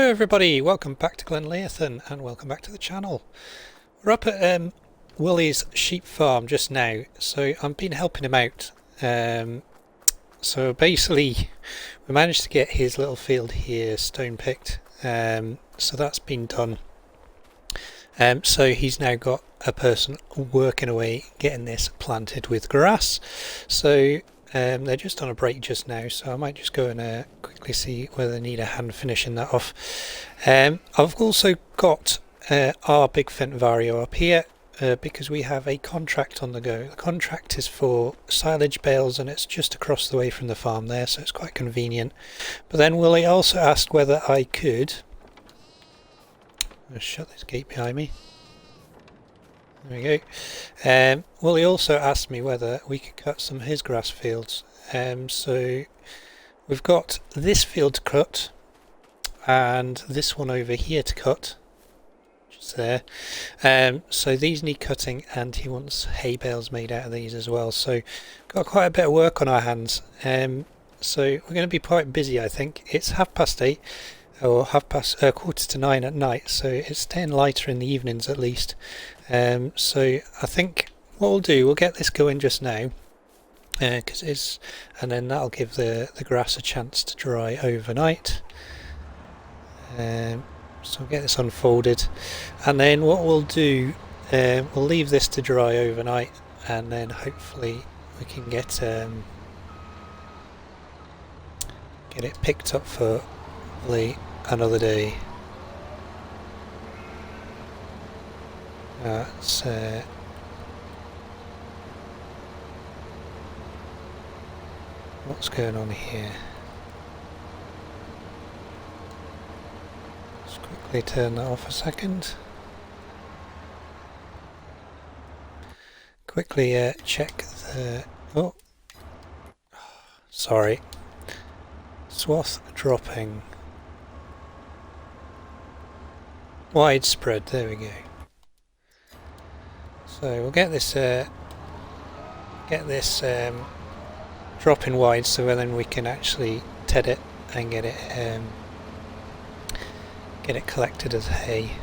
Hello everybody, welcome back to Glenleathann and welcome back to the channel. We're up at Willie's sheep farm just now, so I've been helping him out. So basically we managed to get his little field here stone picked, so that's been done. So he's now got a person working away getting this planted with grass. So they're just on a break just now, so I might just go and quickly see whether they need a hand finishing that off. I've also got our big Fendt Vario up here because we have a contract on the go. The contract is for silage bales and it's just across the way from the farm there, so it's quite convenient. But then Willie also asked whether I could... I'll shut this gate behind me. There we go. Willie also asked me whether we could cut some of his grass fields. So we've got this field to cut and this one over here to cut, just there. So these need cutting and he wants hay bales made out of these as well. So got quite a bit of work on our hands. So we're going to be quite busy, I think. It's 8:30. Or 8:45 at night, so it's staying lighter in the evenings at least. So I think what we'll do, we'll get this going just now, because it's, and then that'll give the grass a chance to dry overnight. So we'll get this unfolded, and then what we'll do, we'll leave this to dry overnight, and then hopefully we can get it picked up for another day. That's what's going on here. Let's quickly turn that off a second. Quickly check the... oh, sorry. Swath dropping. Widespread, there we go. So we'll get this dropping wide, so then we can actually ted it and get it collected as hay.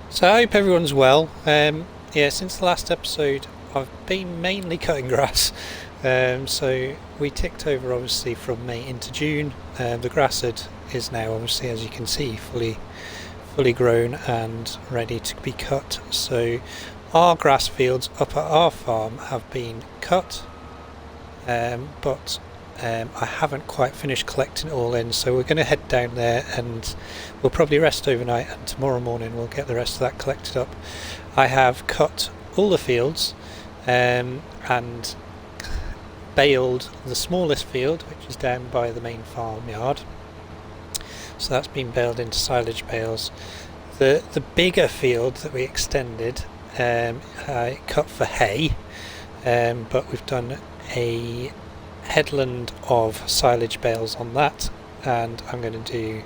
So I hope everyone's well. Yeah, since the last episode I've been mainly cutting grass. So we ticked over obviously from May into June. The grass is now obviously, as you can see, fully grown and ready to be cut. So our grass fields up at our farm have been cut, but I haven't quite finished collecting it all in, so we're going to head down there and we'll probably rest overnight, and tomorrow morning we'll get the rest of that collected up. I have cut all the fields and baled the smallest field, which is down by the main farmyard. So that's been baled into silage bales. The bigger field that we extended, I cut for hay, but we've done a headland of silage bales on that, and I'm going to do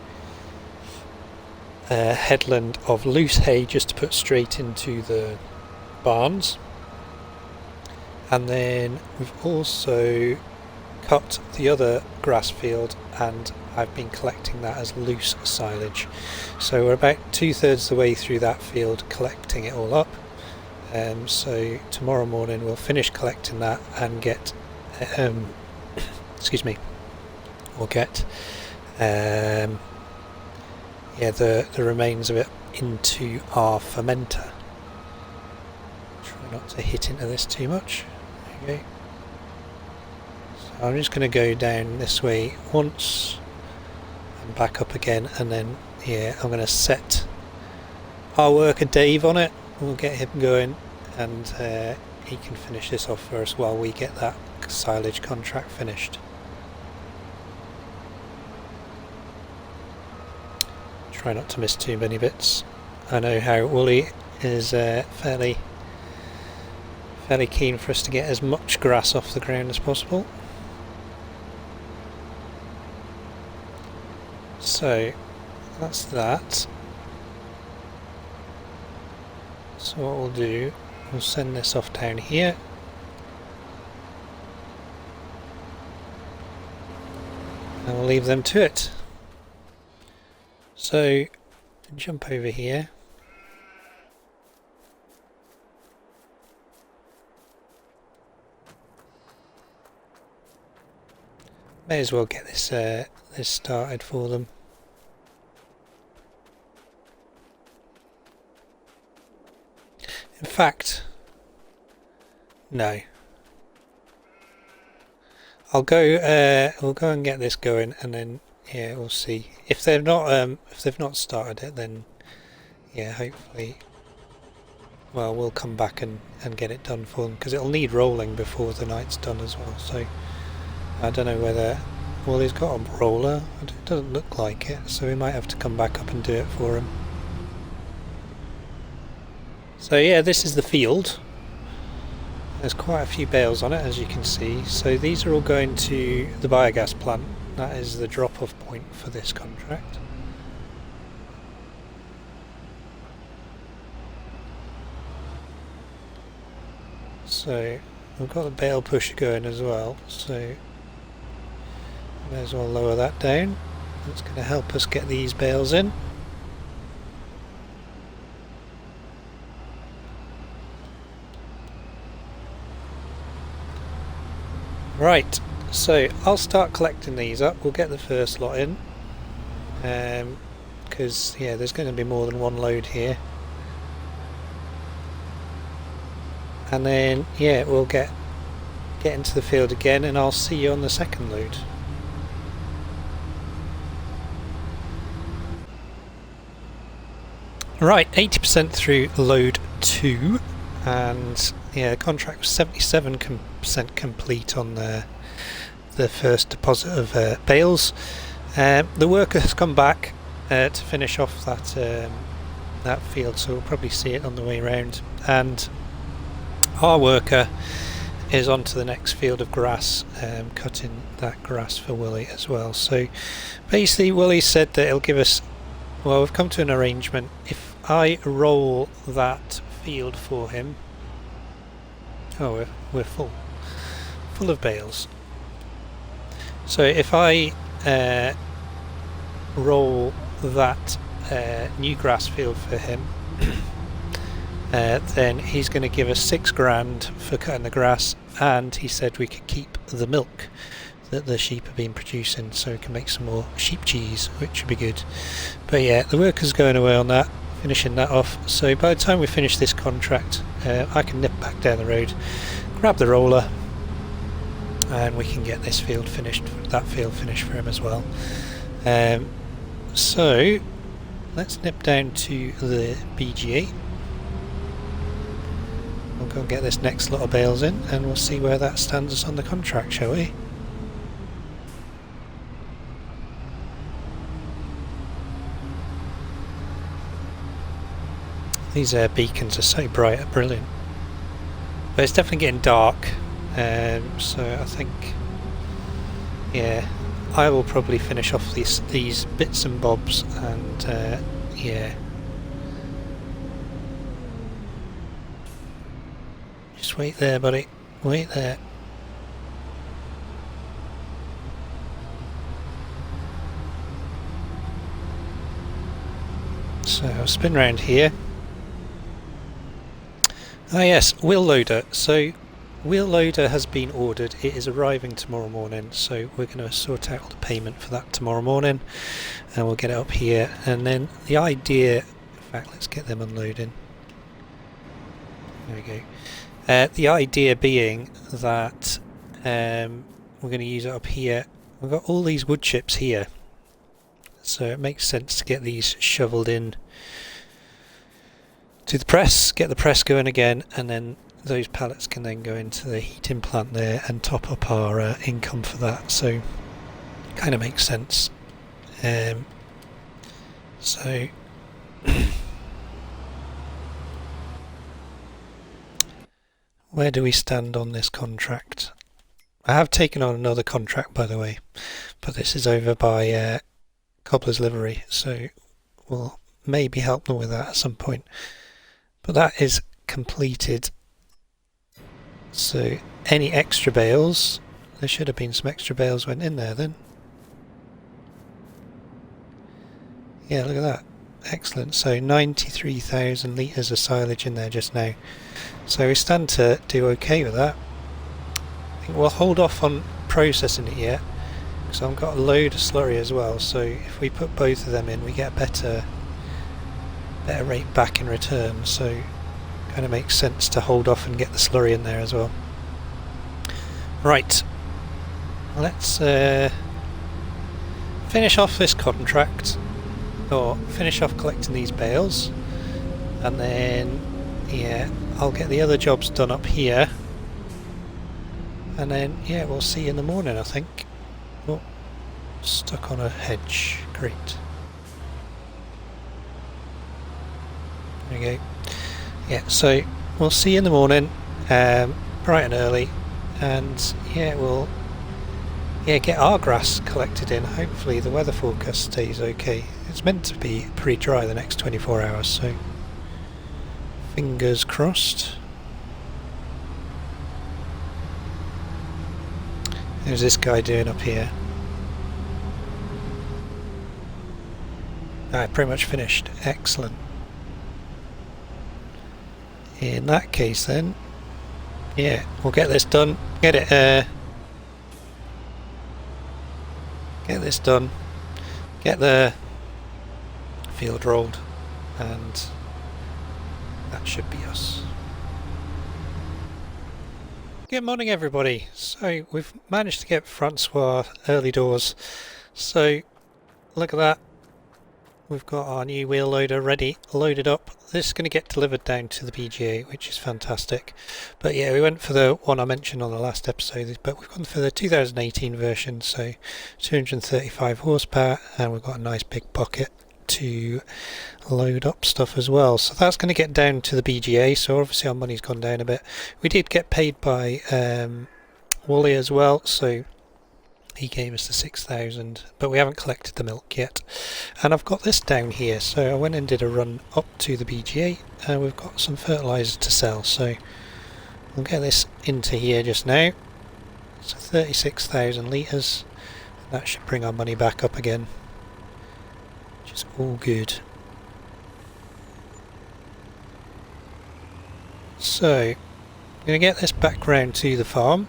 a headland of loose hay just to put straight into the barns. And then we've also cut the other grass field and I've been collecting that as loose silage. So we're about 2/3 the way through that field collecting it all up. So tomorrow morning we'll finish collecting that and get excuse me, we'll get yeah, the remains of it into our fermenter. Try not to hit into this too much. There you go. So I'm just going to go down this way once and back up again, and then yeah, I'm going to set our worker Dave on it. We'll get him going and he can finish this off for us while we get that silage contract finished. Try not to miss too many bits. I know how Wooly is fairly keen for us to get as much grass off the ground as possible. So that's that. So what we'll do, we'll send this off down here. And we'll leave them to it. So jump over here. May as well get this this started for them. In fact, no. I'll go. We'll go and get this going, and then yeah, we'll see if they've not started it. Then yeah, hopefully, well, we'll come back and get it done for them because it'll need rolling before the night's done as well. So I don't know whether. Well, he's got a roller. It doesn't look like it, so we might have to come back up and do it for him. So yeah, this is the field. There's quite a few bales on it, as you can see. So these are all going to the biogas plant. That is the drop-off point for this contract. So we've got the bale pusher going as well. So may as well lower that down. That's going to help us get these bales in. Right, so I'll start collecting these up. We'll get the first lot in, because yeah, there's going to be more than one load here, and then yeah, we'll get into the field again, and I'll see you on the second load. Right, 80% through load 2, and yeah, the contract was 77% complete on the first deposit of bales. The worker has come back to finish off that field, so we'll probably see it on the way round. And our worker is on to the next field of grass, cutting that grass for Willie as well. So basically, Willie said that he'll give us. Well, we've come to an arrangement. If I roll that field for him. Oh, we're full of bales. So if I roll that new grass field for him, then he's going to give us £6,000 for cutting the grass, and he said we could keep the milk that the sheep have been producing, so we can make some more sheep cheese, which would be good. But yeah, the worker's going away on that, finishing that off. So by the time we finish this contract, I can nip back down the road, grab the roller, and we can get this field finished, that field finished for him as well. So let's nip down to the BGA. We'll go and get this next lot of bales in, and we'll see where that stands us on the contract, shall we? These beacons are so bright, brilliant. But it's definitely getting dark, so I think, yeah, I will probably finish off these bits and bobs, and yeah. Just wait there, buddy. Wait there. So I'll spin round here. Ah yes, wheel loader. So wheel loader has been ordered. It is arriving tomorrow morning, so we're going to sort out the payment for that tomorrow morning, and we'll get it up here. And then the idea, in fact, let's get them unloading. There we go. The idea being that we're going to use it up here. We've got all these wood chips here, so it makes sense to get these shoveled in to the press, get the press going again, and then those pallets can then go into the heating plant there and top up our income for that. So kind of makes sense. So where do we stand on this contract? I have taken on another contract, by the way, but this is over by Cobbler's Livery, so we'll maybe help them with that at some point. But that is completed. So any extra bales, there should have been some extra bales went in there then. Yeah, look at that. Excellent. So 93,000 litres of silage in there just now. So we stand to do okay with that. I think we'll hold off on processing it yet, because I've got a load of slurry as well. So if we put both of them in, we get a better rate back in return. So kind of makes sense to hold off and get the slurry in there as well. Right, let's finish off this contract, or finish off collecting these bales, and then yeah, I'll get the other jobs done up here, and then yeah, we'll see you in the morning, I think. Oh, stuck on a hedge. Great. There we go. Yeah, so we'll see you in the morning, bright and early, and yeah, we'll get our grass collected in. Hopefully the weather forecast stays okay. It's meant to be pretty dry the next 24 hours, so fingers crossed. How's this guy doing up here? Pretty much finished. Excellent. In that case then, yeah, we'll get this done. Get this done. Get the field rolled, and that should be us. Good morning, everybody. So we've managed to get Francois early doors. So look at that. We've got our new wheel loader ready, loaded up. This is going to get delivered down to the BGA, which is fantastic. But yeah, we went for the one I mentioned on the last episode, but we've gone for the 2018 version, so 235 horsepower, and we've got a nice big bucket to load up stuff as well. So that's going to get down to the BGA, so obviously our money's gone down a bit. We did get paid by Wally as well, so he gave us the 6,000, but we haven't collected the milk yet. And I've got this down here, so I went and did a run up to the BGA, and we've got some fertiliser to sell, so we'll get this into here just now. So 36,000 litres, that should bring our money back up again, which is all good. So I'm going to get this back round to the farm.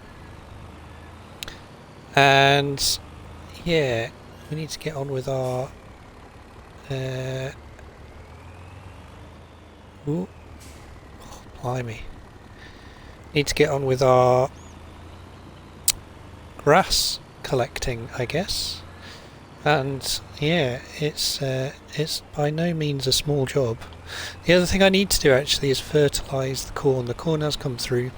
And yeah, we need to get on with our ooh, oh, blimey. Need to get on with our grass collecting, I guess. And yeah, it's by no means a small job. The other thing I need to do actually is fertilise the corn. The corn has come through,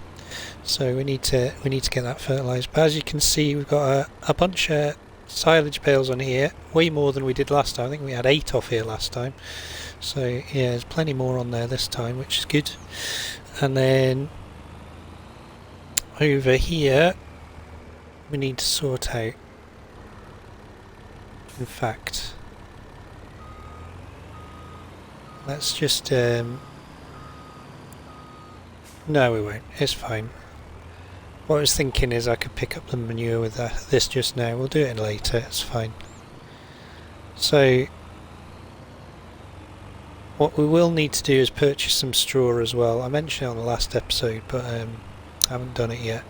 so we need to get that fertilised. But as you can see, we've got a bunch of silage bales on here, way more than we did last time. I think we had 8 off here last time. So yeah, there's plenty more on there this time, which is good. And then over here, we need to sort out. In fact, let's just no, we won't. It's fine. What I was thinking is I could pick up the manure with this just now. We'll do it later, it's fine. So what we will need to do is purchase some straw as well. I mentioned it on the last episode, but I haven't done it yet.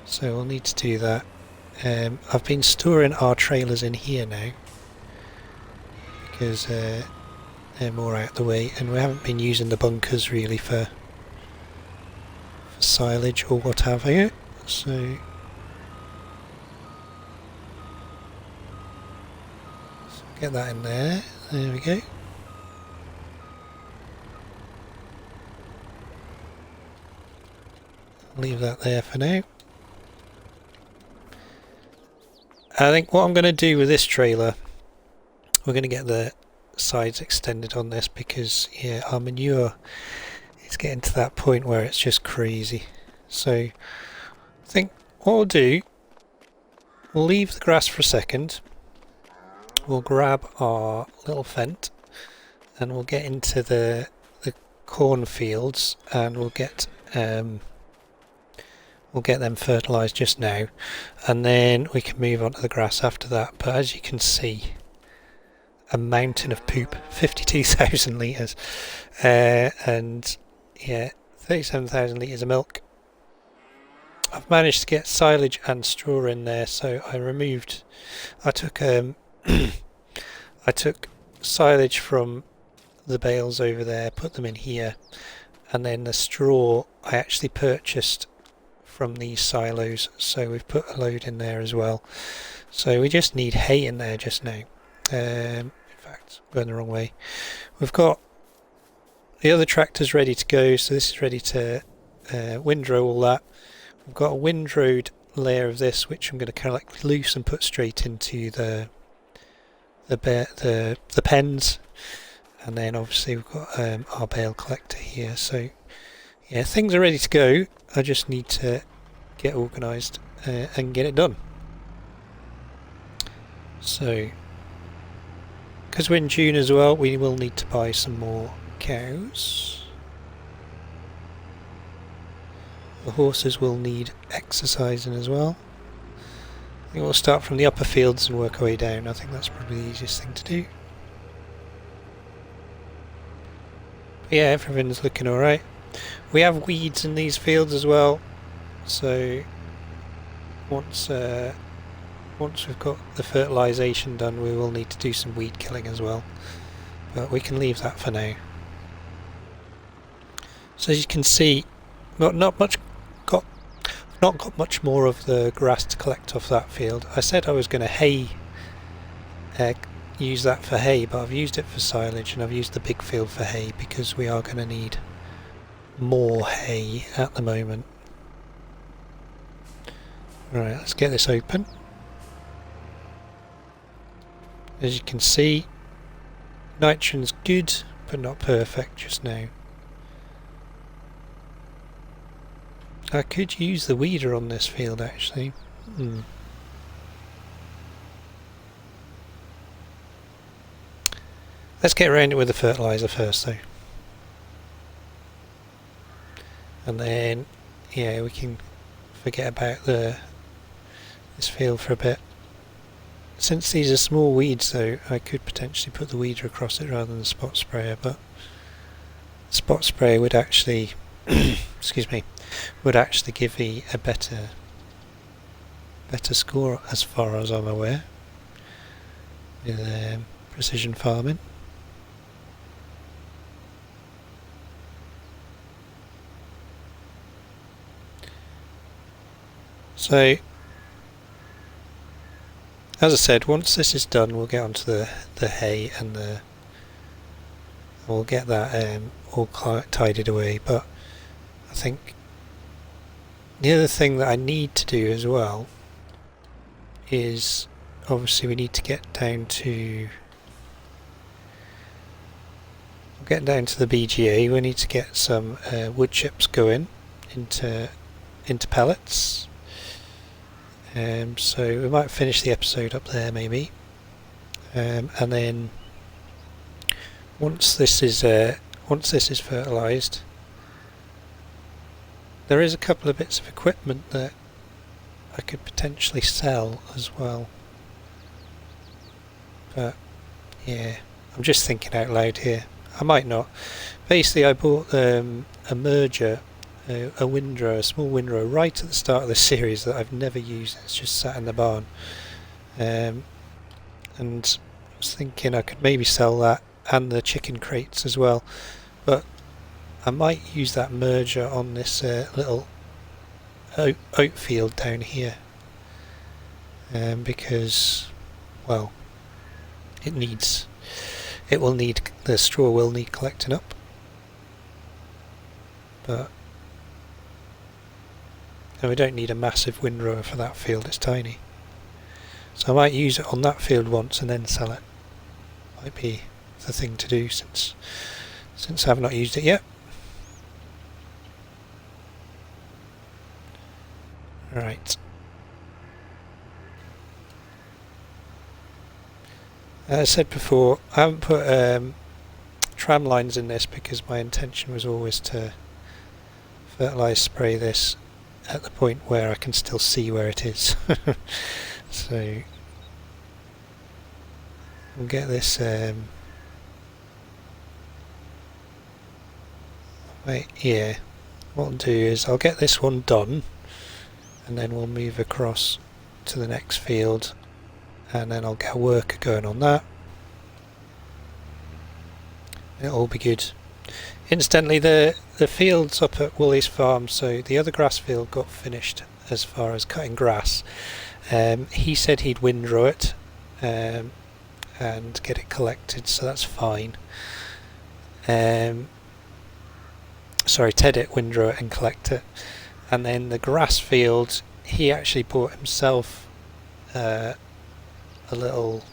So we'll need to do that. I've been storing our trailers in here now, because they're more out the way, and we haven't been using the bunkers really for silage or what have you. So get that in there. There we go. Leave that there for now. I think what I'm going to do with this trailer, we're going to get the sides extended on this, because yeah, our manure is getting to that point where it's just crazy. So I think what we'll do, we'll leave the grass for a second, we'll grab our little fent, and we'll get into the cornfields, and we'll get them fertilised just now, and then we can move on to the grass after that. But as you can see, a mountain of poop, 52,000 litres, and yeah, 37,000 litres of milk. I've managed to get silage and straw in there, so I took I took silage from the bales over there, put them in here, and then the straw I actually purchased from these silos, so we've put a load in there as well. So we just need hay in there just now. In fact, going the wrong way. We've got the other tractors ready to go, so this is ready to windrow all that. We've got a windrowed layer of this, which I'm going to collect loose and put straight into the pens, and then obviously we've got our bale collector here. So yeah, things are ready to go. I just need to get organised and get it done. So, because we're in June as well, we will need to buy some more cows. The horses will need exercising as well. I think we'll start from the upper fields and work our way down. I think that's probably the easiest thing to do. But yeah, everything's looking alright. We have weeds in these fields as well, so once we've got the fertilisation done, we will need to do some weed killing as well, but we can leave that for now. So as you can see, not got much more of the grass to collect off that field. I said I was going to use that for hay, but I've used it for silage, and I've used the big field for hay because we are going to need more hay at the moment. Right, let's get this open. As you can see, nitrogen's good, but not perfect just now. I could use the weeder on this field actually. Let's get around it with the fertiliser first though. And then, yeah, we can forget about this field for a bit. Since these are small weeds though, I could potentially put the weeder across it rather than the spot sprayer, but the spot sprayer would actually excuse me, would actually give me a better score as far as I'm aware with precision farming. So as I said, once this is done, we'll get onto the hay and we'll get that all tidied away. But I think the other thing that I need to do as well is obviously we need to get down to the BGA. We need to get some wood chips going into pellets. So we might finish the episode up there maybe, and then once this is fertilised, there is a couple of bits of equipment that I could potentially sell as well. But yeah, I'm just thinking out loud here. I might not. Basically, I bought a merger. A windrow, a small windrow, right at the start of the series that I've never used. It's just sat in the barn, and I was thinking I could maybe sell that and the chicken crates as well, but I might use that merger on this little oat field down here, because, well, the straw will need collecting up, but and we don't need a massive windrower for that field, it's tiny. So I might use it on that field once and then sell it. Might be the thing to do since I've not used it yet. Right. As I said before, I haven't put tram lines in this because my intention was always to fertilise spray this at the point where I can still see where it is. So we'll get this right here. What I'll do is I'll get this one done, and then we'll move across to the next field, and then I'll get a worker going on that. It'll all be good. Incidentally, the fields up at Woolly's farm, so the other grass field got finished as far as cutting grass. He said he'd windrow it and get it collected, so that's fine. Sorry, Ted it, windrow it and collect it. And then the grass field, he actually bought himself a little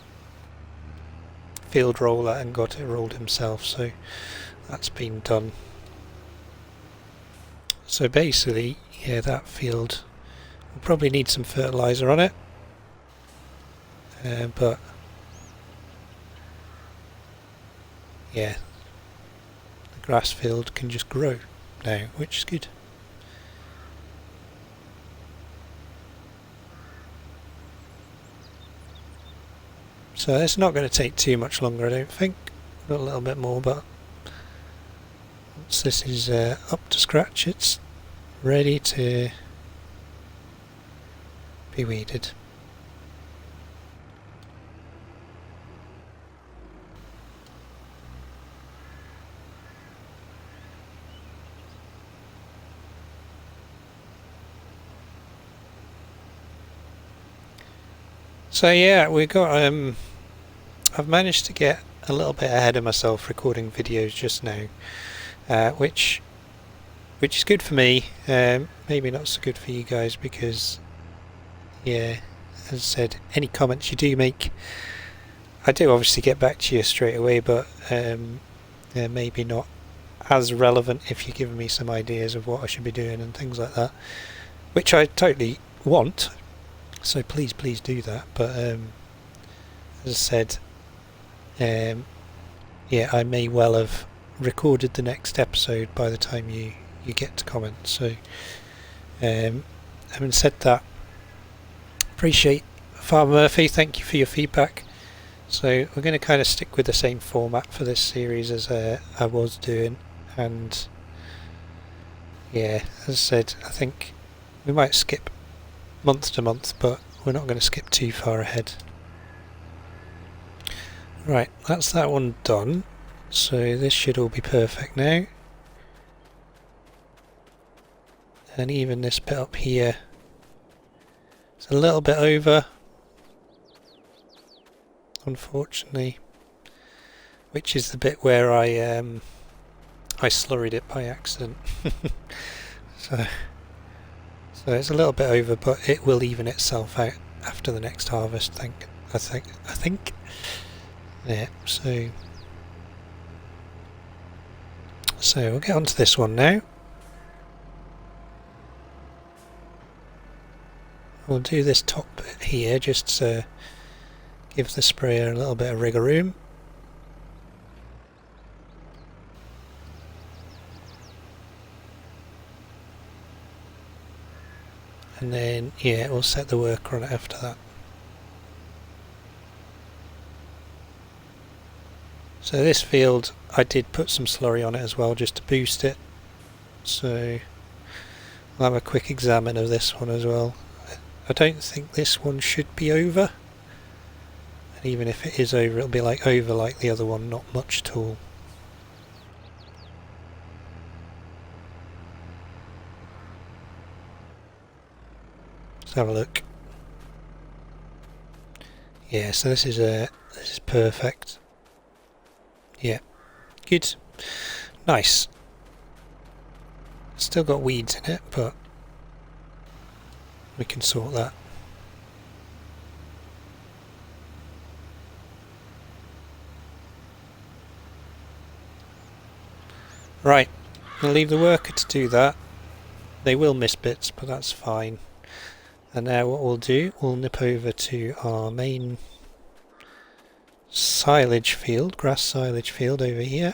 field roller and got it rolled himself, so that's been done. So basically, yeah, that field will probably need some fertiliser on it, but yeah, the grass field can just grow now, which is good. So it's not going to take too much longer, I don't think. A little bit more, but once this is up to scratch, it's ready to be weeded. So yeah, we got I've managed to get a little bit ahead of myself recording videos just now, which is good for me, maybe not so good for you guys, because yeah, as I said, any comments you do make, I do obviously get back to you straight away, but they're maybe not as relevant if you're giving me some ideas of what I should be doing and things like that, which I totally want, so please do that. But as I said, yeah, I may well have recorded the next episode by the time you get to comment. So having said that, appreciate Farmer Murphy, thank you for your feedback. So we're going to kind of stick with the same format for this series as I was doing, and yeah, as I said, I think we might skip month to month, but we're not going to skip too far ahead. Right, that's that one done, so this should all be perfect now. And even this bit up here, it's a little bit over, unfortunately, which is the bit where I slurried it by accident. so it's a little bit over, but it will even itself out after the next harvest, I think. Yeah, so we'll get onto this one now. We'll do this top bit here just to give the sprayer a little bit of wriggle room. And then, yeah, we'll set the worker on it after that. So this field, I did put some slurry on it as well, just to boost it. So I'll have a quick examine of this one as well. I don't think this one should be over. And even if it is over, it'll be over like the other one, not much at all. Let's have a look. Yeah, so this is perfect. Yeah, good, nice. Still got weeds in it, but we can sort that. Right, I'll leave the worker to do that. They will miss bits, but that's fine. And now what we'll do, we'll nip over to our main silage field, grass silage field over here.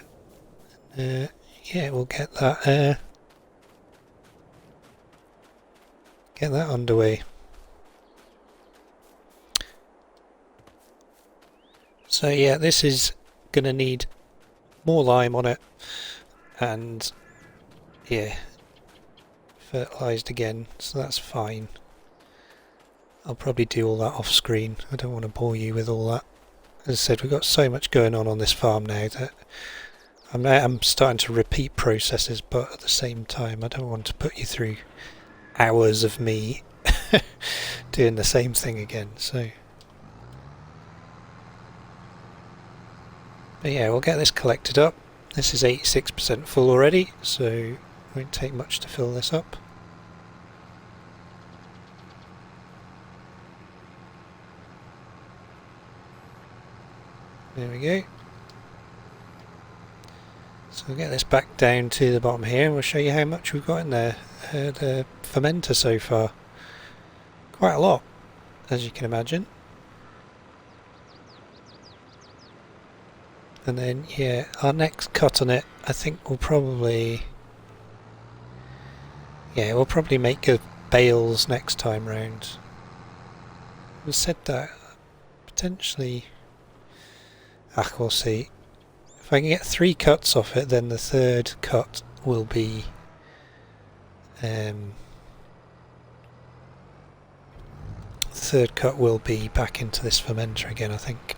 Yeah, we'll get that underway. So yeah, this is going to need more lime on it, and yeah, fertilised again, so that's fine. I'll probably do all that off screen. I don't want to bore you with all that. As I said, we've got so much going on this farm now that I'm starting to repeat processes, but at the same time I don't want to put you through hours of me doing the same thing again. So but yeah, we'll get this collected up. This is 86% full already, so it won't take much to fill this up. There we go. So we'll get this back down to the bottom here and we'll show you how much we've got in there. The fermenter so far. Quite a lot, as you can imagine. And then, yeah, our next cut on it, I think we'll probably... yeah, we'll probably make bales next time round. We said that potentially... we'll see. If I can get 3 cuts off it, then the third cut will be back into this fermenter again, I think.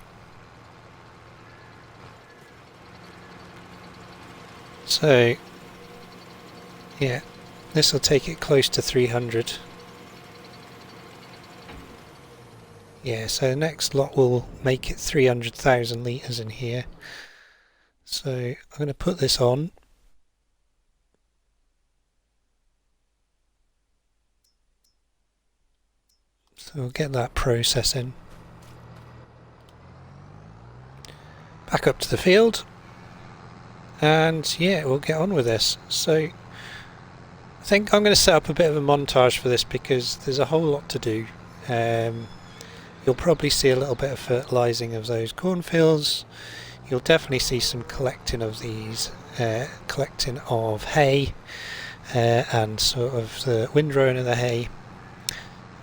So yeah, this will take it close to 300. Yeah, so the next lot will make it 300,000 litres in here. So I'm going to put this on. So we'll get that processing. Back up to the field. And yeah, we'll get on with this. So I think I'm going to set up a bit of a montage for this because there's a whole lot to do. You'll probably see a little bit of fertilising of those cornfields. You'll definitely see some collecting of these, collecting of hay and sort of the windrowing of the hay.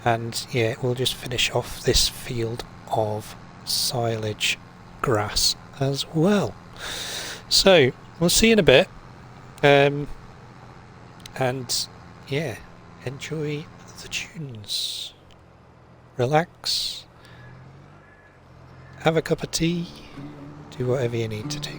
And yeah, we'll just finish off this field of silage grass as well. So we'll see in a bit. And yeah, enjoy the tunes. Relax. Have a cup of tea. Do whatever you need to do.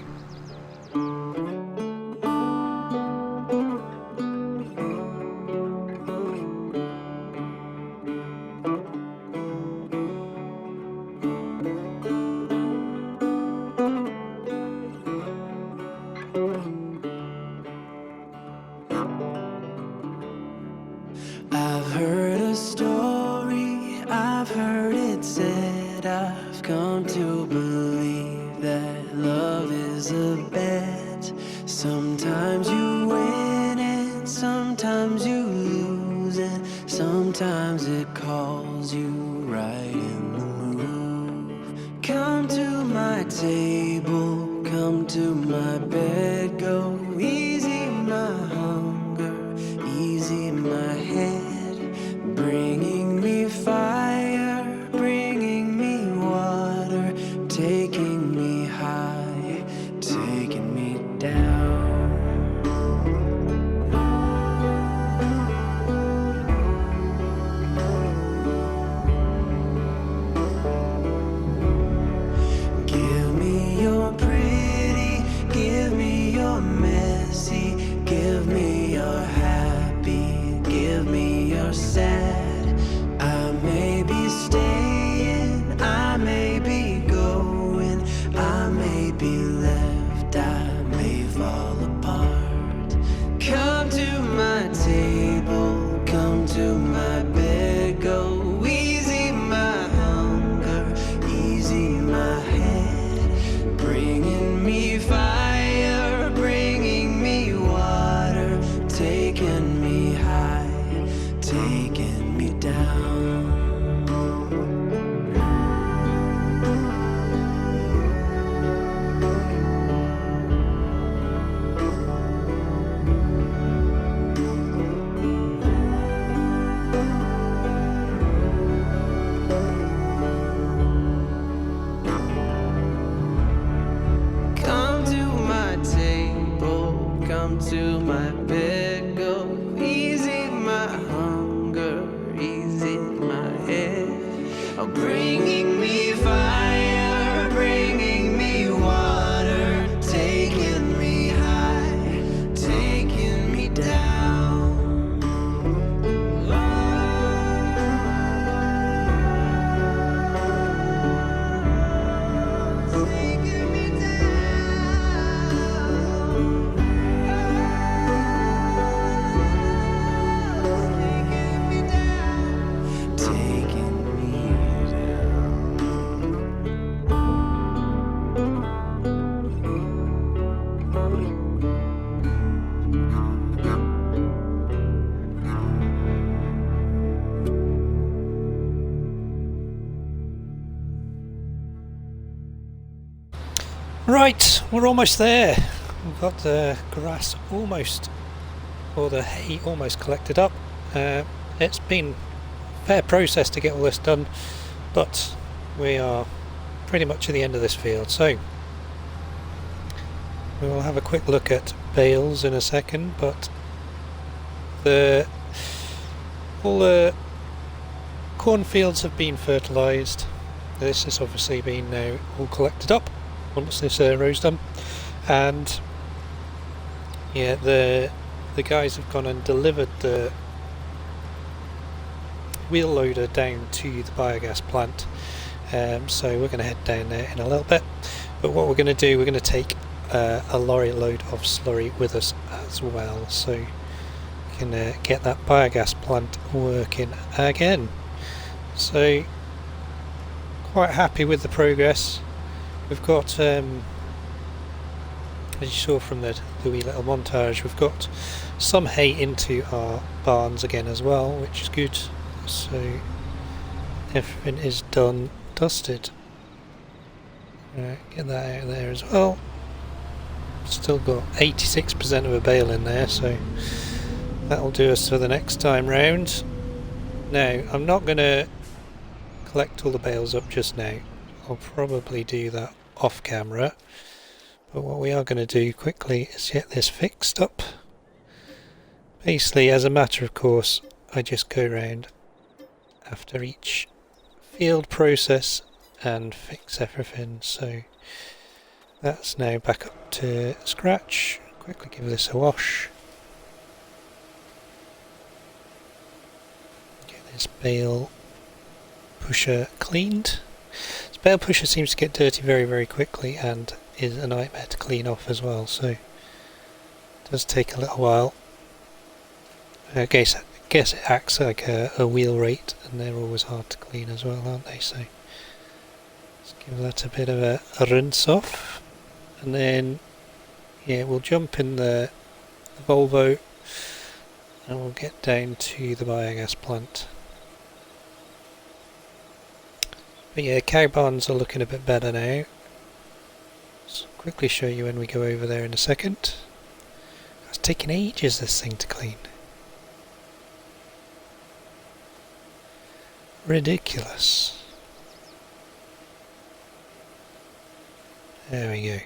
I've heard a story, I've heard it said, I've come to believe that love is a bet. Sometimes you win and sometimes you lose, and sometimes it calls you right in the move. Come to my table, come to my bed, go easy my hunger, easy my head, bringing me fire, bringing me water, taking me high, taking me down. Give me your pretty, give me your Right, we're almost there. We've got the grass almost, or the hay almost collected up. It's been a fair process to get all this done, but we are pretty much at the end of this field, so we will have a quick look at bales in a second. But all the cornfields have been fertilised. This has obviously been now all collected up once this row's done, and yeah, the guys have gone and delivered the wheel loader down to the biogas plant. So we're going to head down there in a little bit, but what we're going to do, we're going to take a lorry load of slurry with us as well, so we can get that biogas plant working again. So quite happy with the progress. We've got, as you saw from the wee little montage, we've got some hay into our barns again as well, which is good. So everything is done, dusted. Right, get that out of there as well. Still got 86% of a bale in there, so that'll do us for the next time round. Now, I'm not going to collect all the bales up just now. I'll probably do that off camera, but what we are going to do quickly is get this fixed up. Basically, as a matter of course, I just go around after each field process and fix everything. So that's now back up to scratch. Quickly give this a wash. Get this bale pusher cleaned. This bale pusher seems to get dirty very, very quickly and is a nightmare to clean off as well, so it does take a little while. I guess it acts like a wheel rate, and they're always hard to clean as well, aren't they? So let's give that a bit of a rinse off, and then yeah, we'll jump in the Volvo and we'll get down to the biogas plant. But yeah, cow barns are looking a bit better now. So I'll quickly show you when we go over there in a second. It's taking ages, this thing to clean. Ridiculous. There we go.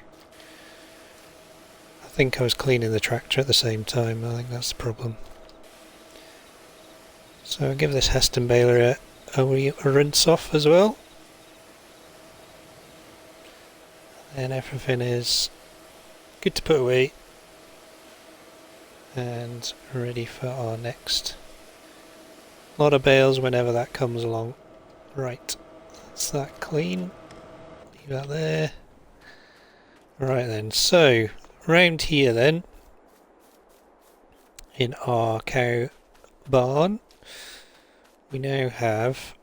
I think I was cleaning the tractor at the same time. I think that's the problem. So I'll give this Heston baler a rinse off as well. And everything is good to put away and ready for our next lot of bales whenever that comes along. Right, that's that clean. Leave that there. Right then, so round here then, in our cow barn, we now have,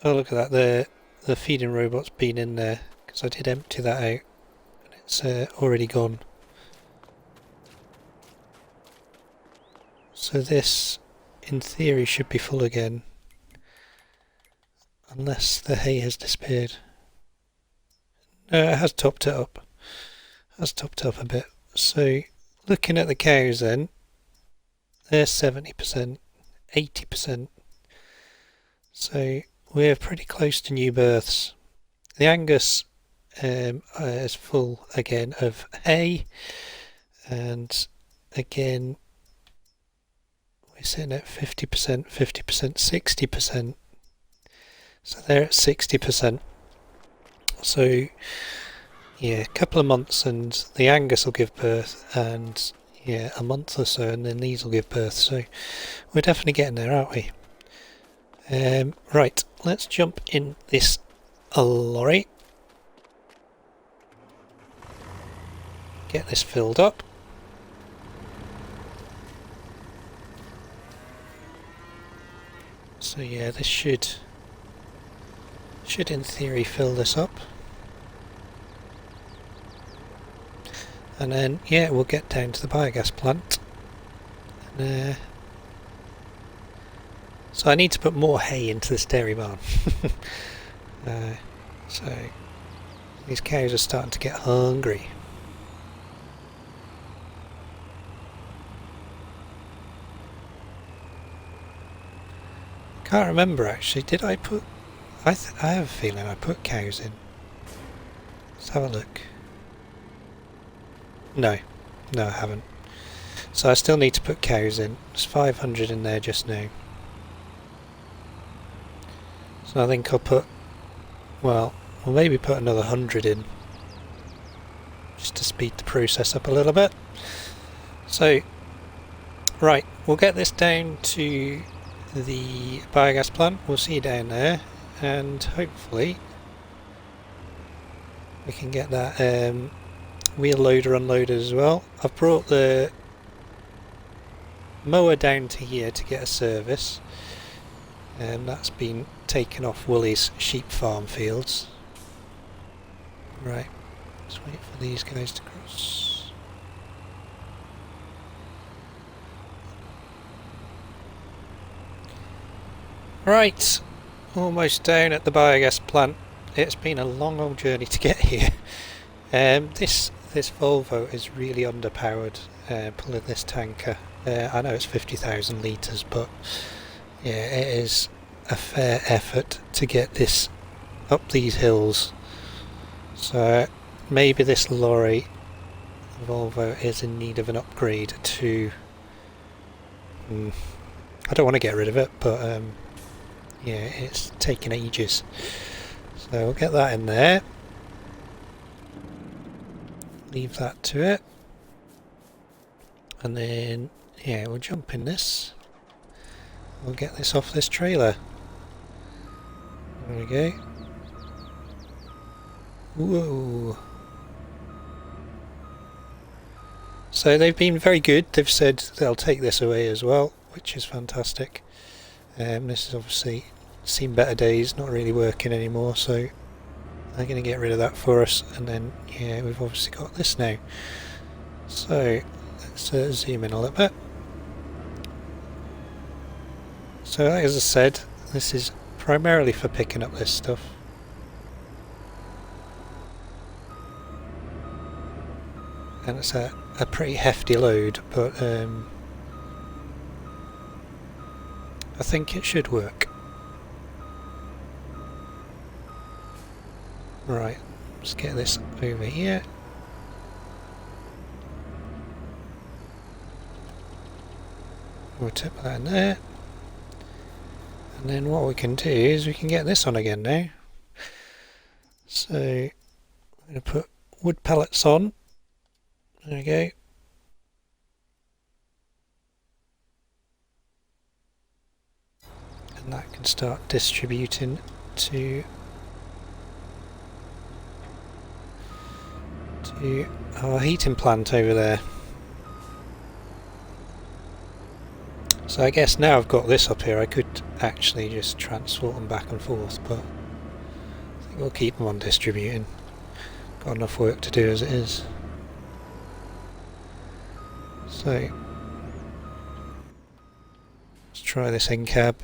oh look at that, the feeding robot's been in there, because I did empty that out, and it's already gone. So this, in theory, should be full again, unless the hay has disappeared. No, it has topped it up. It has topped it up a bit. So, looking at the cows then, they're 70%, 80%. So, we're pretty close to new births. The Angus is full again of hay, and again we're sitting at 50%, 50%, 60%. So they're at 60%. So yeah, a couple of months and the Angus will give birth, and yeah, a month or so and then these will give birth. So we're definitely getting there, aren't we? Right, let's jump in this lorry. Get this filled up. So yeah, this should in theory fill this up. And then yeah, we'll get down to the biogas plant. And, so I need to put more hay into this dairy barn. So These cows are starting to get hungry. Can't remember actually. Did I put? I have a feeling I put cows in. Let's have a look. No, I haven't. So I still need to put cows in. There's 500 in there just now. So I think I'll put, well, we'll maybe put another 100 in, just to speed the process up a little bit. So, right, we'll get this down to the biogas plant. We'll see you down there, and hopefully we can get that wheel loader unloaded as well. I've brought the mower down to here to get a service, and that's been taken off Woolly's sheep farm fields. Right, let's wait for these guys to cross. Right, almost down at the biogas plant. It's been a long old journey to get here. This Volvo is really underpowered, pulling this tanker. I know it's 50,000 litres, but yeah, it is a fair effort to get this up these hills. So maybe this lorry Volvo is in need of an upgrade to... I don't want to get rid of it, but yeah, it's taking ages. So we'll get that in there. Leave that to it. And then, yeah, we'll jump in this. We'll get this off this trailer. There we go. Whoa. So they've been very good. They've said they'll take this away as well, which is fantastic. This has obviously seen better days, not really working anymore, so they're going to get rid of that for us. And then, yeah, we've obviously got this now. So let's zoom in a little bit. So as I said, this is primarily for picking up this stuff. And it's a pretty hefty load, but I think it should work. Right, let's get this over here. We'll tip that in there. And then what we can do is we can get this on again now. So I'm going to put wood pellets on. There we go. And that can start distributing to our heating plant over there. So I guess now I've got this up here, I could actually just transport them back and forth, but I think we'll keep them on distributing. Got enough work to do as it is. So let's try this in cab.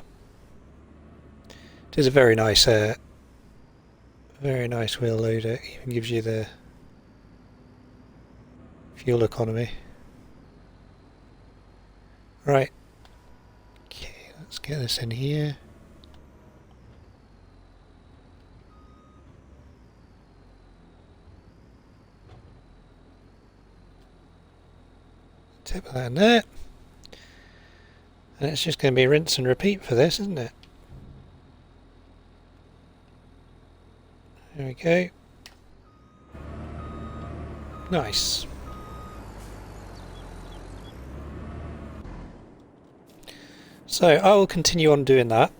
It is a very nice wheel loader. Even gives you the fuel economy. Right. Okay, let's get this in here. Tip that in there. And it's just going to be rinse and repeat for this, isn't it? There we go. Nice. So I will continue on doing that.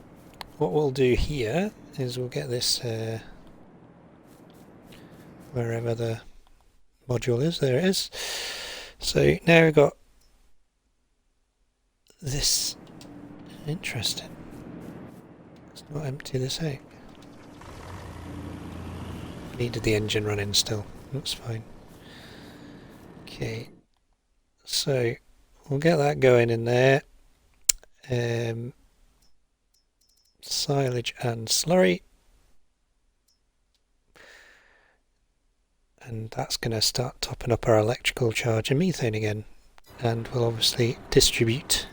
What we'll do here is we'll get this wherever the module is. There it is. So now we've got this. Interesting. Let's not empty this out. Needed the engine running still. That's fine. Okay. So we'll get that going in there. Silage and slurry. and that's going to start topping up our electrical charge and methane again, and we'll obviously distribute.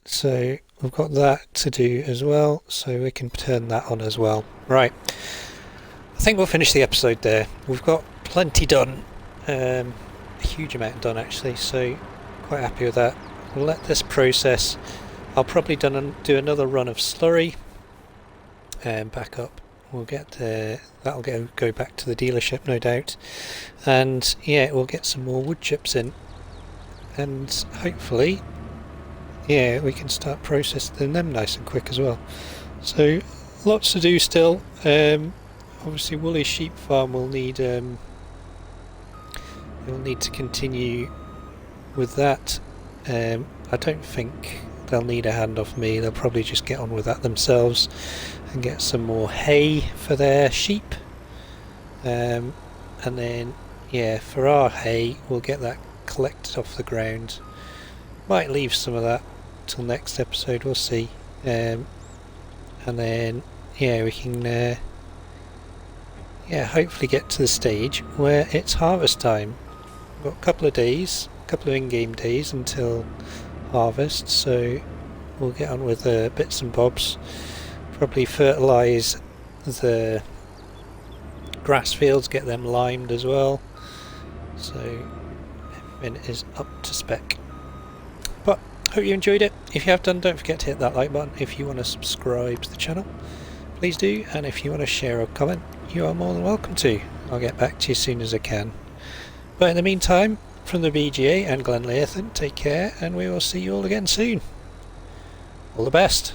So we've got that to do as well, so we can turn that on as well. Right, I think we'll finish the episode there. We've got plenty done, a huge amount done actually, so quite happy with that. We'll let this process. I'll probably do another run of slurry and back up. We'll get that'll go back to the dealership, no doubt, and yeah, we'll get some more wood chips in, and hopefully, yeah, we can start processing them nice and quick as well. So lots to do still. Obviously, Woolly Sheep Farm will need we'll need to continue with that. I don't think they'll need a hand off me. They'll probably just get on with that themselves and get some more hay for their sheep, and then yeah, for our hay we'll get that collected off the ground. Might leave some of that till next episode, we'll see, and then yeah, we can yeah, hopefully get to the stage where it's harvest time. We've got a couple of in-game days until harvest, so we'll get on with bits and bobs. Probably fertilise the grass fields, get them limed as well, so everything is up to spec. But hope you enjoyed it. If you have done, don't forget to hit that like button. If you want to subscribe to the channel, please do, and if you want to share or comment, you are more than welcome to. I'll get back to you as soon as I can. But in the meantime, from the BGA and Glenleathann, take care, and we will see you all again soon. All the best.